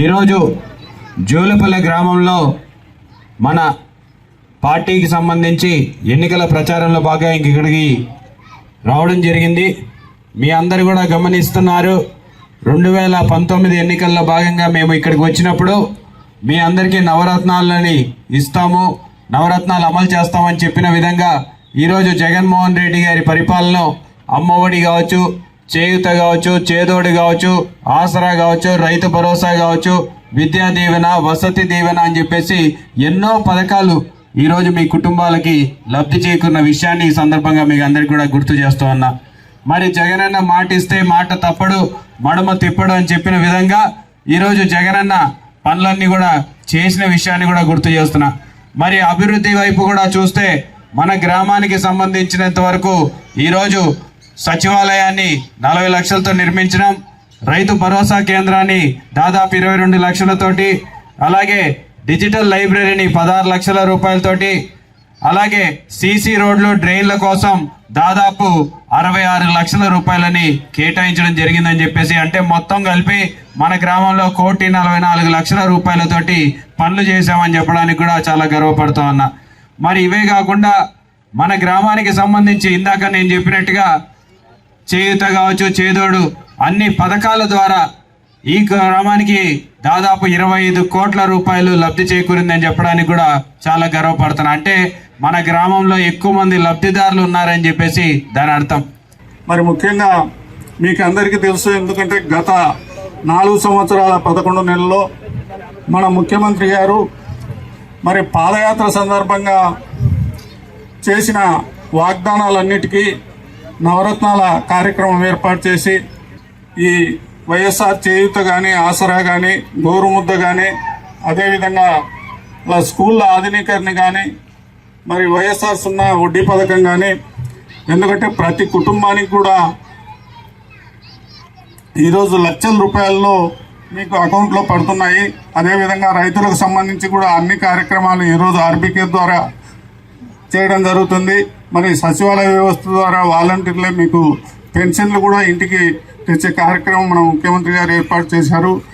ఈరోజు జూలపల్లి గ్రామంలో మన పార్టీకి సంబంధించి ఎన్నికల ప్రచారంలో భాగంగా ఇక్కడికి రావడం జరిగింది. మీ అందరు కూడా గమనిస్తున్నారు. 2019 ఎన్నికల్లో భాగంగా మేము ఇక్కడికి వచ్చినప్పుడు మీ అందరికీ నవరత్నాలని ఇస్తాము, నవరత్నాలు అమలు చేస్తామని చెప్పిన విధంగా ఈరోజు జగన్మోహన్ రెడ్డి గారి పరిపాలన అమ్మఒడి కావచ్చు, చేయూత కావచ్చు, చేదోడు కావచ్చు, ఆసరా కావచ్చు, రైతు భరోసా కావచ్చు, విద్యా దీవెన, వసతి దీవెన అని చెప్పేసి ఎన్నో పథకాలు ఈరోజు మీ కుటుంబాలకి లబ్ధి చేకూరిన విషయాన్ని ఈ సందర్భంగా మీకు అందరికీ కూడా గుర్తు చేస్తూ ఉన్నా. మరి జగనన్న మాట ఇస్తే మాట తప్పడు, మడమ తిప్పడు అని చెప్పిన విధంగా ఈరోజు జగనన్న పనులన్నీ కూడా చేసిన విషయాన్ని కూడా గుర్తు చేస్తున్నా. మరి అభివృద్ధి వైపు కూడా చూస్తే మన గ్రామానికి సంబంధించినంత వరకు ఈరోజు సచివాలయాన్ని 40 లక్షలతో నిర్మించడం, రైతు భరోసా కేంద్రాన్ని దాదాపు 22 లక్షలతోటి, అలాగే డిజిటల్ లైబ్రరీని 16 లక్షల రూపాయలతోటి, అలాగే సీసీ రోడ్లు డ్రైన్ల కోసం దాదాపు 66 లక్షల రూపాయలని కేటాయించడం జరిగిందని చెప్పేసి, అంటే మొత్తం కలిపి మన గ్రామంలో 1,44 లక్షల రూపాయలతోటి పనులు చేశామని చెప్పడానికి కూడా చాలా గర్వపడుతూ ఉన్నా. మరి ఇవే కాకుండా మన గ్రామానికి సంబంధించి ఇందాక నేను చెప్పినట్టుగా చేయూత కావచ్చు, చేదోడు అన్ని పథకాల ద్వారా ఈ గ్రామానికి దాదాపు 25 కోట్ల రూపాయలు లబ్ధి చేకూరిందని చెప్పడానికి కూడా చాలా గర్వపడుతున్నా. అంటే మన గ్రామంలో ఎక్కువ మంది లబ్ధిదారులు ఉన్నారని చెప్పేసి దాని అర్థం. మరి ముఖ్యంగా మీకు అందరికీ తెలుసు, ఎందుకంటే గత 4 సంవత్సరాల 11 నెలల్లో మన ముఖ్యమంత్రి గారు మరి పాదయాత్ర సందర్భంగా చేసిన వాగ్దానాలన్నిటికీ నవరత్నాల కార్యక్రమం ఏర్పాటు చేసి ఈ వైఎస్ఆర్ చేయూత కానీ, ఆసరా కానీ, గోరుముద్ద కానీ, అదేవిధంగా స్కూళ్ళ ఆధునీకరణ కానీ, మరి వైఎస్ఆర్ 0 వడ్డీ పథకం కానీ, ఎందుకంటే ప్రతి కుటుంబానికి కూడా ఈరోజు లక్షల రూపాయల్లో మీకు అకౌంట్లో పడుతున్నాయి. అదేవిధంగా రైతులకు సంబంధించి కూడా అన్ని కార్యక్రమాలు ఈరోజు ఆర్బీకే ద్వారా చేయడం జరుగుతుంది. మరి సచివాలయ వ్యవస్థ ద్వారా వాలంటీర్లే మీకు పెన్షన్లు కూడా ఇంటికి తెచ్చే కార్యక్రమం మన ముఖ్యమంత్రి గారు ఏర్పాటు చేశారు.